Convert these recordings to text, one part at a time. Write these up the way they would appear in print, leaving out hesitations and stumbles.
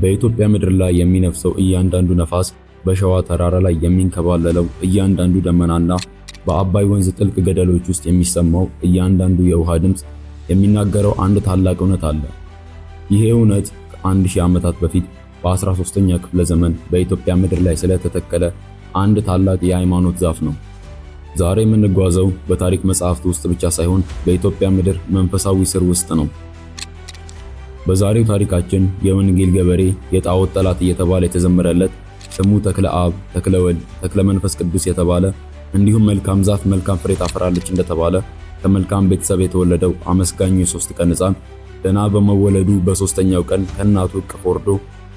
በኢትዮጵያ ምድር ላይ የሚነፍሰው እያንዳንዱ ነፋስ፣ በሸዋ ተራራ ላይ የሚንከባለለው እያንዳንዱ ደመናና በአባይ ወንዝ ጥልቅ ገደሎች ውስጥ የሚሰማው እያንዳንዱ የውሃ ድምፅ የሚናገረው አንድ ታላቅ እውነት አለ። ይሄ እውነት ከ1000 ዓመታት በፊት በ13ኛ ክፍለ ዘመን በኢትዮጵያ ምድር ላይ ስለተተከለ አንድ ታላቅ የሃይማኖት ዛፍ ነው። ዛሬ የምንጓዘው በታሪክ መጽሐፍት ውስጥ ብቻ ሳይሆን በኢትዮጵያ ምድር መንፈሳዊ ስር ውስጥ ነው። በዛሬው ታሪካችን የወንጌል ገበሬ፣ የጣዖት ጠላት እየተባለ የተዘመረለት ስሙ ተክለ አብ፣ ተክለ ወልድ፣ ተክለ መንፈስ ቅዱስ የተባለ እንዲሁም መልካም ዛፍ መልካም ፍሬ ታፈራለች እንደተባለ ከመልካም ቤተሰብ የተወለደው አመስጋኙ የ3 ቀን ሕፃን ገና በመወለዱ በ3ኛው ቀን ከእናቱ እቅፍ ወርዶ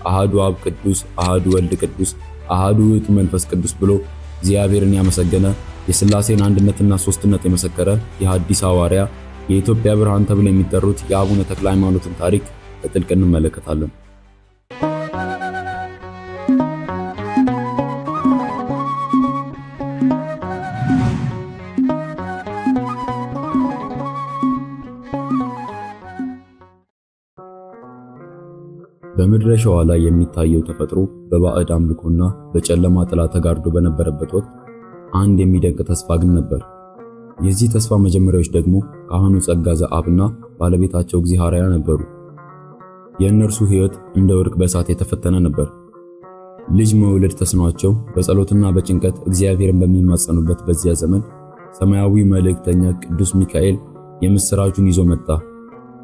አሃዱ አብ ቅዱስ፣ አሃዱ ወልድ ቅዱስ፣ አሃዱ ውእቱ መንፈስ ቅዱስ ብሎ እግዚአብሔርን ያመሰገነ የሥላሴን አንድነትና ሦስትነት የመሰከረ የሐዲስ ሐዋርያ የኢትዮጵያ ብርሃን ተብለው የሚጠሩት የአቡነ ተክለ ሃይማኖትን ታሪክ በጥልቅ እንመለከታለን። በምድረ ሸዋ ላይ የሚታየው ተፈጥሮ በባዕድ አምልኮና በጨለማ ጥላ ተጋርዶ በነበረበት ወቅት አንድ የሚደንቅ ተስፋ ግን ነበር። የዚህ ተስፋ መጀመሪያዎች ደግሞ ካህኑ ጸጋ ዘአብና ባለቤታቸው እግዚአብሔር ነበሩ። የእነርሱ ሕይወት እንደ ወርቅ በእሳት የተፈተነ ነበር። ልጅ መውለድ ተስኗቸው በጸሎትና በጭንቀት እግዚአብሔርን በሚማጸኑበት በዚያ ዘመን ሰማያዊ መልእክተኛ ቅዱስ ሚካኤል የምስራቹን ይዞ መጣ።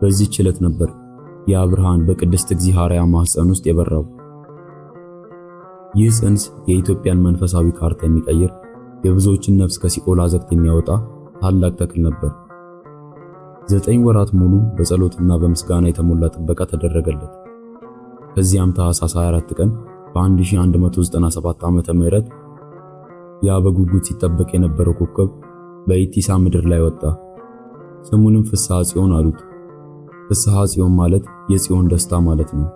በዚህች ዕለት ነበር ያ ብርሃን በቅድስት እግዚአብሔር ማኅፀን ውስጥ የበራው። ይህ ጽንስ የኢትዮጵያን መንፈሳዊ ካርታ የሚቀይር፣ የብዙዎችን ነፍስ ከሲኦል አዘቅት የሚያወጣ ታላቅ ተክል ነበር። 9 ወራት ሙሉ በጸሎትና በምስጋና የተሞላ ጥበቃ ተደረገለት። ከዚያም ታኅሳስ 24 ቀን በ1197 ዓመተ ምህረት ያ በጉጉት ሲጠበቅ የነበረው ኮከብ በኢቲሳ ምድር ላይ ወጣ። ስሙንም ፍስሐ ጽዮን አሉት። ፍስሐ ጽዮን ማለት የጽዮን ደስታ ማለት ነው።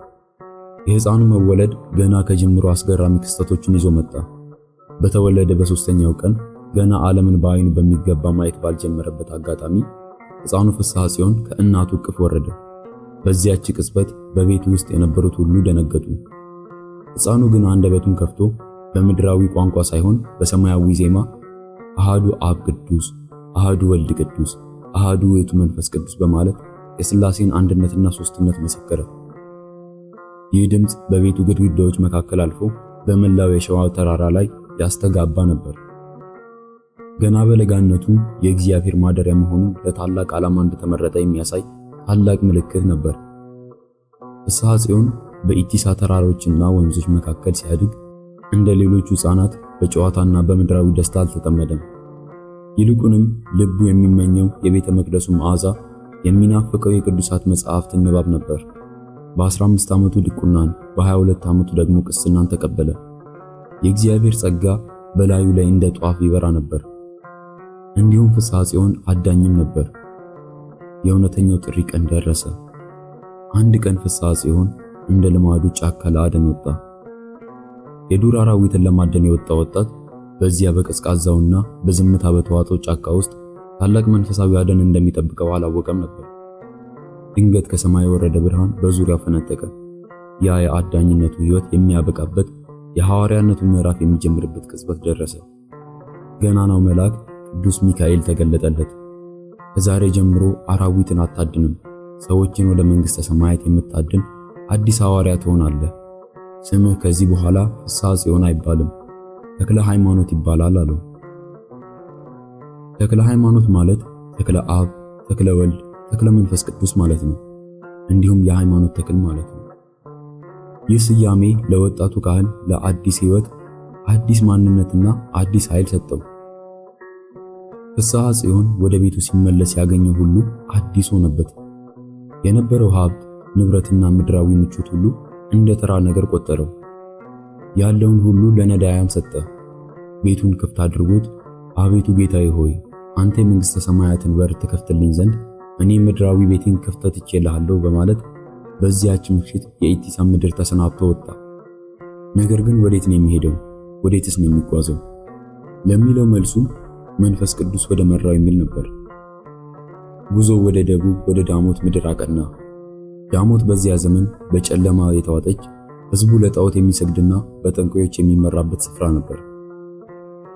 የሕፃኑ መወለድ ገና ከጅምሩ አስገራሚ ክስተቶችን ይዞ መጣ። በተወለደ በ3ኛው ቀን ገና ዓለምን በዓይኑ በሚገባ ማየት ባልጀመረበት አጋጣሚ ሕፃኑ ፍስሐ ጽዮን ከእናቱ እቅፍ ወረደ። በዚያች ቅጽበት በቤቱ ውስጥ የነበሩት ሁሉ ደነገጡ። ሕፃኑ ግን አንደበቱን ከፍቶ በምድራዊ ቋንቋ ሳይሆን በሰማያዊ ዜማ አሃዱ አብ ቅዱስ፣ አሃዱ ወልድ ቅዱስ፣ አሃዱ ውእቱ መንፈስ ቅዱስ በማለት የሥላሴን አንድነትና ሦስትነት መሰከረ። ይህ ድምፅ በቤቱ ግድግዳዎች መካከል አልፎ በመላው የሸዋ ተራራ ላይ ያስተጋባ ነበር። ገና በለጋነቱ የእግዚአብሔር ማደሪያ መሆኑን ለታላቅ ዓላማ እንደተመረጠ የሚያሳይ ታላቅ ምልክት ነበር። ፍስሐ ጽዮን በኢቲሳ ተራሮችና ወንዞች መካከል ሲያድግ እንደ ሌሎቹ ሕፃናት በጨዋታና በምድራዊ ደስታ አልተጠመደም። ይልቁንም ልቡ የሚመኘው የቤተ መቅደሱ መዓዛ፣ የሚናፍቀው የቅዱሳት መጻሕፍትን ንባብ ነበር። በ15 ዓመቱ ዲቁናን፣ በ22 ዓመቱ ደግሞ ቅስናን ተቀበለ። የእግዚአብሔር ጸጋ በላዩ ላይ እንደ ጧፍ ይበራ ነበር። እንዲሁም ፍስሐ ጽዮን አዳኝም ነበር። የእውነተኛው ጥሪ ቀን ደረሰ። አንድ ቀን ፍስሐ ጽዮን እንደ ልማዱ ጫካ ለአደን ወጣ። የዱር አራዊትን ለማደን የወጣ ወጣት በዚያ በቀዝቃዛውና በዝምታ በተዋጠው ጫካ ውስጥ ታላቅ መንፈሳዊ አደን እንደሚጠብቀው አላወቀም ነበር። ድንገት ከሰማይ የወረደ ብርሃን በዙሪያው ፈነጠቀ። ያ የአዳኝነቱ ሕይወት የሚያበቃበት፣ የሐዋርያነቱ ምዕራፍ የሚጀምርበት ቅጽበት ደረሰ። ገናናው መልአክ ቅዱስ ሚካኤል ተገለጠለት። ከዛሬ ጀምሮ አራዊትን አታድንም፣ ሰዎችን ወደ መንግሥተ ሰማያት የምታድን አዲስ ሐዋርያ ትሆናለህ። ስምህ ከዚህ በኋላ ፍስሐ ጽዮን አይባልም፣ ተክለ ሃይማኖት ይባላል አለው። ተክለ ሃይማኖት ማለት ተክለ አብ፣ ተክለ ወልድ፣ ተክለ መንፈስ ቅዱስ ማለት ነው። እንዲሁም የሃይማኖት ተክል ማለት ነው። ይህ ስያሜ ለወጣቱ ካህን ለአዲስ ሕይወት፣ አዲስ ማንነትና አዲስ ኃይል ሰጠው። ፍስሐ ጽዮን ወደ ቤቱ ሲመለስ ያገኘው ሁሉ አዲስ ሆነበት። የነበረው ሀብት ንብረትና ምድራዊ ምቾት ሁሉ እንደ ተራ ነገር ቆጠረው። ያለውን ሁሉ ለነዳያን ሰጠ። ቤቱን ክፍት አድርጎት አቤቱ ጌታዬ ሆይ አንተ የመንግሥተ ሰማያትን በር ትከፍትልኝ ዘንድ እኔ ምድራዊ ቤቴን ክፍተት ትቼልሃለሁ በማለት በዚያች ምሽት የኢቲሳ ምድር ተሰናብቶ ወጣ። ነገር ግን ወዴት ነው የሚሄደው? ወዴትስ ነው የሚጓዘው ለሚለው መልሱ መንፈስ ቅዱስ ወደ መራው የሚል ነበር። ጉዞ ወደ ደቡብ ወደ ዳሞት ምድር አቀና። ዳሞት በዚያ ዘመን በጨለማ የተዋጠች ሕዝቡ ለጣዖት የሚሰግድና በጠንቋዮች የሚመራበት ስፍራ ነበር።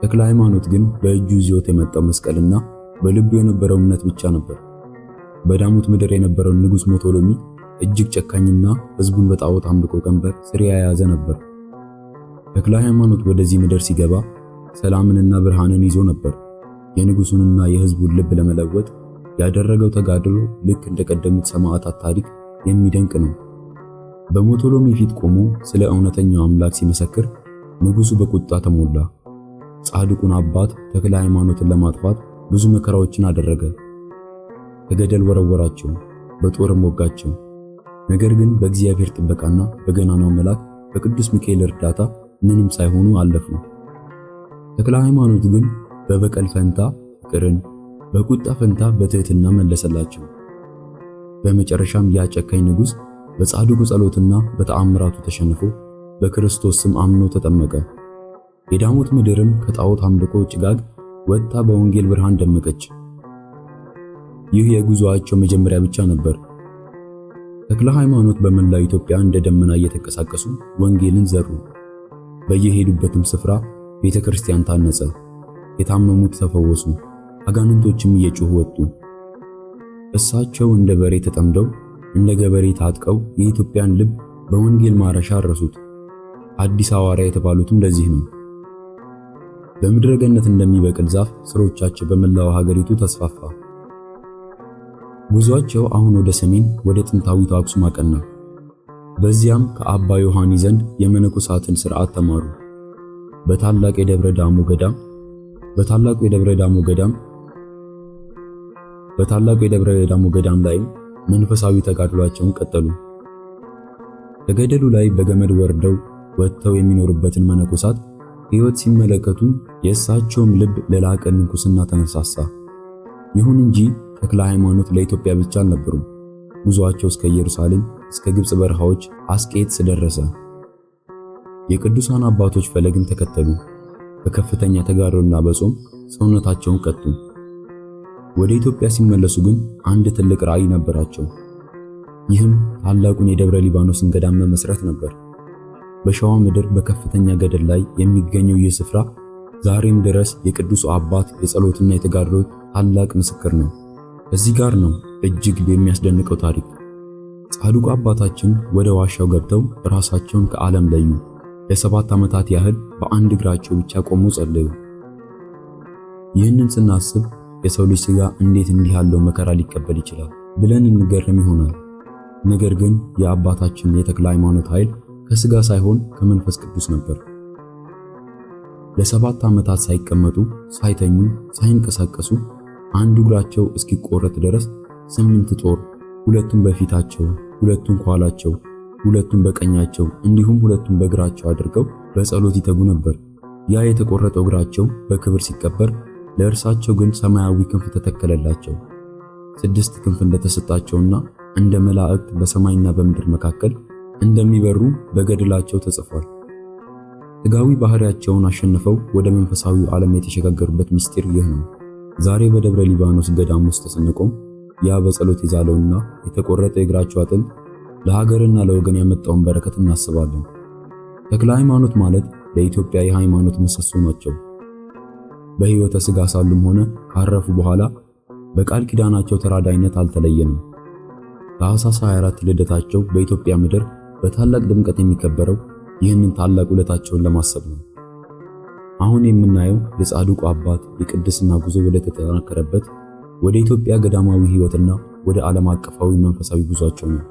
ተክለ ሃይማኖት ግን በእጁ ይዞት የመጣው መስቀልና በልቡ የነበረው እምነት ብቻ ነበር። በዳሞት ምድር የነበረው ንጉሥ ሞቶሎሚ እጅግ ጨካኝና ሕዝቡን በጣዖት አምልኮ ቀንበር ስር የያዘ ነበር። ተክለ ሃይማኖት ወደዚህ ምድር ሲገባ ሰላምንና ብርሃንን ይዞ ነበር። የንጉሡንና የሕዝቡን ልብ ለመለወጥ ያደረገው ተጋድሎ ልክ እንደቀደሙት ሰማዕታት ታሪክ የሚደንቅ ነው። በሞቶሎሚ ፊት ቆሞ ስለ እውነተኛው አምላክ ሲመሰክር ንጉሡ በቁጣ ተሞላ። ጻድቁን አባት ተክለ ሃይማኖትን ለማጥፋት ብዙ መከራዎችን አደረገ። ከገደል ወረወራቸው፣ በጦርም ወጋቸው። ነገር ግን በእግዚአብሔር ጥበቃና በገናናው መልአክ በቅዱስ ሚካኤል እርዳታ ምንም ሳይሆኑ አለፉ። ተክለ ሃይማኖት ግን በበቀል ፈንታ ፍቅርን፣ በቁጣ ፈንታ በትህትና መለሰላቸው። በመጨረሻም ያ ጨካኝ ንጉሥ በጻድቁ ጸሎትና በተአምራቱ ተሸንፎ በክርስቶስ ስም አምኖ ተጠመቀ። የዳሞት ምድርም ከጣዖት አምልኮ ጭጋግ ወጥታ በወንጌል ብርሃን ደመቀች። ይህ የጉዞአቸው መጀመሪያ ብቻ ነበር። ተክለ ሃይማኖት በመላው ኢትዮጵያ እንደ ደመና እየተንቀሳቀሱ ወንጌልን ዘሩ። በየሄዱበትም ስፍራ ቤተክርስቲያን ታነጸ። የታመሙት ተፈወሱ፣ አጋንንቶችም እየጮሁ ወጡ። እሳቸው እንደ በሬ ተጠምደው እንደ ገበሬ ታጥቀው የኢትዮጵያን ልብ በወንጌል ማረሻ አረሱት። አዲስ ሐዋርያ የተባሉትም ለዚህ ነው። በምድረ ገነት እንደሚበቅል ዛፍ ስሮቻቸው በመላው ሀገሪቱ ተስፋፋ። ጉዟቸው አሁን ወደ ሰሜን ወደ ጥንታዊቱ አክሱም አቀና። በዚያም ከአባ ዮሐኒ ዘንድ የመነኮሳትን ሥርዓት ተማሩ። በታላቁ የደብረ ዳሞ ገዳም ላይም መንፈሳዊ ተጋድሏቸውን ቀጠሉ። ከገደሉ ላይ በገመድ ወጥተው የሚኖሩበትን መነኮሳት ሕይወት ሲመለከቱ የእሳቸውም ልብ ለላቀ ምንኩስና ተነሳሳ። ይሁን እንጂ ተክለ ሃይማኖት ለኢትዮጵያ ብቻ አልነበሩም። ጉዞአቸው እስከ ኢየሩሳሌም፣ እስከ ግብጽ በረሃዎች አስቄጥስ ደረሰ። የቅዱሳን አባቶች ፈለግን ተከተሉ። በከፍተኛ ተጋድሎና በጾም ሰውነታቸውን ቀጡ። ወደ ኢትዮጵያ ሲመለሱ ግን አንድ ትልቅ ራዕይ ነበራቸው። ይህም ታላቁን የደብረ ሊባኖስን ገዳም መመስረት ነበር። በሸዋ ምድር በከፍተኛ ገደል ላይ የሚገኘው ይህ ስፍራ ዛሬም ድረስ የቅዱስ አባት የጸሎትና የተጋድሎ ታላቅ ምስክር ነው። እዚህ ጋር ነው እጅግ የሚያስደንቀው ታሪክ። ጻድቁ አባታችን ወደ ዋሻው ገብተው ራሳቸውን ከዓለም ለዩ። ለ7 ዓመታት ያህል በአንድ እግራቸው ብቻ ቆሞ ጸለዩ። ይህንን ስናስብ የሰው ልጅ ሥጋ እንዴት እንዲህ ያለው መከራ ሊቀበል ይችላል ብለን እንገረም ይሆናል። ነገር ግን የአባታችን የተክለ ሃይማኖት ኃይል ከሥጋ ሳይሆን ከመንፈስ ቅዱስ ነበር። ለ7 ዓመታት ሳይቀመጡ፣ ሳይተኙ፣ ሳይንቀሳቀሱ አንዱ እግራቸው እስኪቆረጥ ድረስ 8 ጦር፣ ሁለቱም በፊታቸው፣ ሁለቱም ከኋላቸው፣ ሁለቱም በቀኛቸው እንዲሁም ሁለቱም በግራቸው አድርገው በጸሎት ይተጉ ነበር። ያ የተቆረጠው እግራቸው በክብር ሲቀበር ለእርሳቸው ግን ሰማያዊ ክንፍ ተተከለላቸው። 6 ክንፍ እንደተሰጣቸውና እንደ መላእክት በሰማይና በምድር መካከል እንደሚበሩ በገድላቸው ተጽፏል። ሥጋዊ ባህሪያቸውን አሸንፈው ወደ መንፈሳዊው ዓለም የተሸጋገሩበት ምስጢር ይህ ነው። ዛሬ በደብረ ሊባኖስ ገዳም ውስጥ ስንቆም ያ በጸሎት የዛለውና የተቆረጠ የእግራቸው አጥንት ለሀገርና ለወገን ያመጣውን በረከት እናስባለን። ተክለ ሃይማኖት ማለት ለኢትዮጵያ የሃይማኖት ምሰሶ ናቸው። በሕይወተ ሥጋ ሳሉም ሆነ ካረፉ በኋላ በቃል ኪዳናቸው ተራዳይነት አልተለየንም። ታኅሳስ 24 ልደታቸው በኢትዮጵያ ምድር በታላቅ ድምቀት የሚከበረው ይህንን ታላቅ ውለታቸውን ለማሰብ ነው። አሁን የምናየው የጻድቁ አባት የቅድስና ጉዞ ወደ ተጠናከረበት ወደ ኢትዮጵያ ገዳማዊ ሕይወትና ወደ ዓለም አቀፋዊ መንፈሳዊ ጉዟቸው ነው።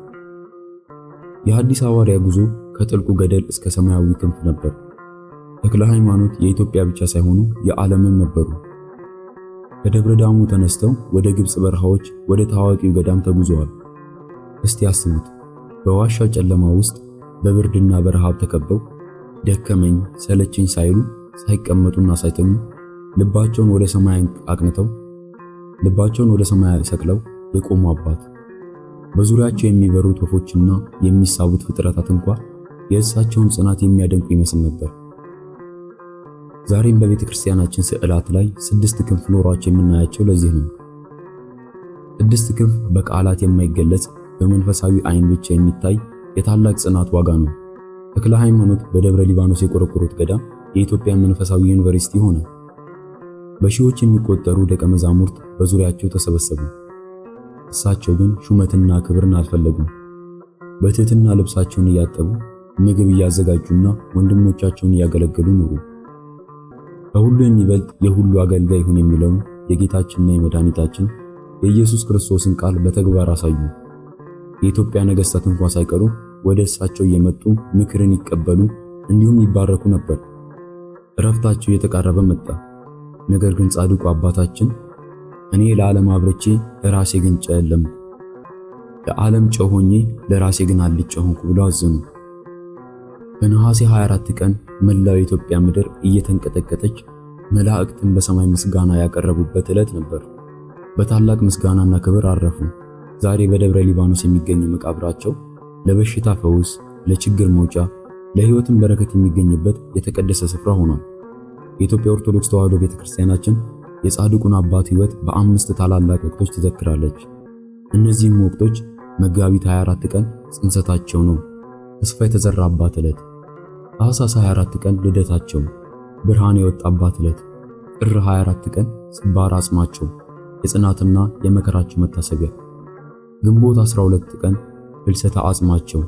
የሐዲስ ሐዋርያ ጉዞ ከጥልቁ ገደል እስከ ሰማያዊ ክንፍ ነበር። ተክለ ሃይማኖት የኢትዮጵያ ብቻ ሳይሆኑ የዓለምም ነበሩ። ከደብረ ዳሞ ተነስተው ወደ ግብጽ በረሃዎች ወደ ታዋቂው ገዳም ተጉዘዋል። እስቲ አስቡት፣ በዋሻው ጨለማ ውስጥ በብርድና በረሃብ ተከበው ደከመኝ ሰለቸኝ ሳይሉ ሳይቀመጡና ሳይተኙ ልባቸውን ወደ ሰማይ ሰቅለው የቆሙ አባት። በዙሪያቸው የሚበሩት ወፎችና የሚሳቡት ፍጥረታት እንኳን የእሳቸውን ጽናት የሚያደንቁ ይመስል ነበር። ዛሬም በቤተ ክርስቲያናችን ስዕላት ላይ 6 ክንፍ ኖሯቸው የምናያቸው ለዚህ ነው። 6 ክንፍ በቃላት የማይገለጽ በመንፈሳዊ ዓይን ብቻ የሚታይ የታላቅ ጽናት ዋጋ ነው። ተክለ ሃይማኖት በደብረ ሊባኖስ የቆረቆሩት ገዳም የኢትዮጵያ መንፈሳዊ ዩኒቨርሲቲ ሆነ። በሺዎች የሚቆጠሩ ደቀ መዛሙርት በዙሪያቸው ተሰበሰቡ። እሳቸው ግን ሹመትና ክብርን አልፈለጉም። በትህትና ልብሳቸውን እያጠቡ ምግብ እያዘጋጁና ወንድሞቻቸውን እያገለገሉ ኖሩ። ከሁሉ የሚበልጥ የሁሉ አገልጋይ ይሁን የሚለውን የጌታችንና የመድኃኒታችን የኢየሱስ ክርስቶስን ቃል በተግባር አሳዩ። የኢትዮጵያ ነገሥታት እንኳን ሳይቀሩ ወደ እሳቸው እየመጡ ምክርን ይቀበሉ እንዲሁም ይባረኩ ነበር። እረፍታቸው እየተቃረበ መጣ። ነገር ግን ጻድቁ አባታችን እኔ ለዓለም አብርቼ ለራሴ ግን ጨለምኩ፣ ለዓለም ጨው ሆኜ ለራሴ ግን አልጫ ሆንኩ ብለው አዘኑ። በነሐሴ 24 ቀን መላው የኢትዮጵያ ምድር እየተንቀጠቀጠች መላእክትን በሰማይ ምስጋና ያቀረቡበት ዕለት ነበር። በታላቅ ምስጋናና ክብር አረፉ። ዛሬ በደብረ ሊባኖስ የሚገኘው መቃብራቸው ለበሽታ ፈውስ፣ ለችግር መውጫ፣ ለሕይወትም በረከት የሚገኝበት የተቀደሰ ስፍራ ሆኗል። የኢትዮጵያ ኦርቶዶክስ ተዋሕዶ ቤተክርስቲያናችን የጻድቁን አባት ሕይወት በ5 ታላላቅ ወቅቶች ትዘክራለች። እነዚህም ወቅቶች መጋቢት 24 ቀን ጽንሰታቸው ነው፣ ተስፋ የተዘራባት ዕለት። ታኅሳስ 24 ቀን ልደታቸው፣ ብርሃን የወጣባት ዕለት። ጥር 24 ቀን ስባር አጽማቸው፣ የጽናትና የመከራቸው መታሰቢያ። ግንቦት 12 ቀን ፍልሰታ አጽማቸው፣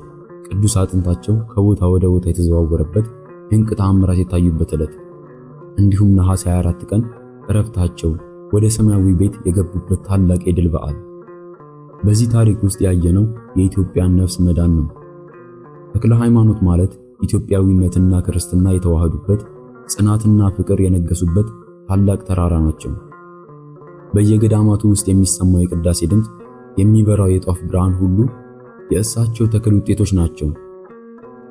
ቅዱስ አጥንታቸው ከቦታ ወደ ቦታ የተዘዋወረበት ድንቅ ተአምራት የታዩበት ዕለት። እንዲሁም ነሐሴ 24 ቀን ዕረፍታቸው፣ ወደ ሰማያዊ ቤት የገቡበት ታላቅ የድል በዓል። በዚህ ታሪክ ውስጥ ያየነው የኢትዮጵያን ነፍስ መዳን ነው። ተክለ ሃይማኖት ማለት ኢትዮጵያዊነትና ክርስትና የተዋሃዱበት፣ ጽናትና ፍቅር የነገሱበት ታላቅ ተራራ ናቸው። በየገዳማቱ ውስጥ የሚሰማው የቅዳሴ ድምፅ፣ የሚበራው የጧፍ ብርሃን ሁሉ የእሳቸው ተክል ውጤቶች ናቸው።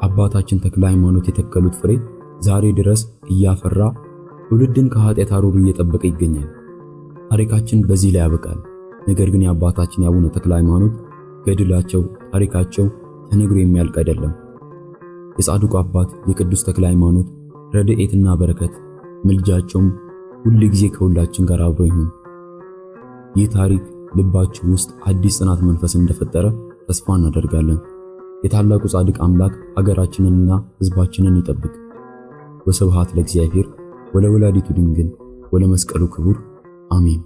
አባታችን ተክለ ሃይማኖት የተከሉት ፍሬ ዛሬ ድረስ እያፈራ ትውልድን ከኃጢአት አሩር እየጠበቀ ይገኛል። ታሪካችን በዚህ ላይ ያበቃል። ነገር ግን የአባታችን የአቡነ ተክለ ሃይማኖት ገድላቸው፣ ታሪካቸው ተነግሮ የሚያልቅ አይደለም። የጻድቁ አባት የቅዱስ ተክለ ሃይማኖት ረድኤትና በረከት ምልጃቸውም ሁል ጊዜ ከሁላችን ጋር አብሮ ይሁን። ይህ ታሪክ ልባችሁ ውስጥ አዲስ ጽናት መንፈስ እንደፈጠረ ተስፋ እናደርጋለን። የታላቁ ጻድቅ አምላክ ሀገራችንንና ሕዝባችንን ይጠብቅ። ወስብሐት ለእግዚአብሔር ወለወላዲቱ ድንግል ወለመስቀሉ ክቡር አሜን።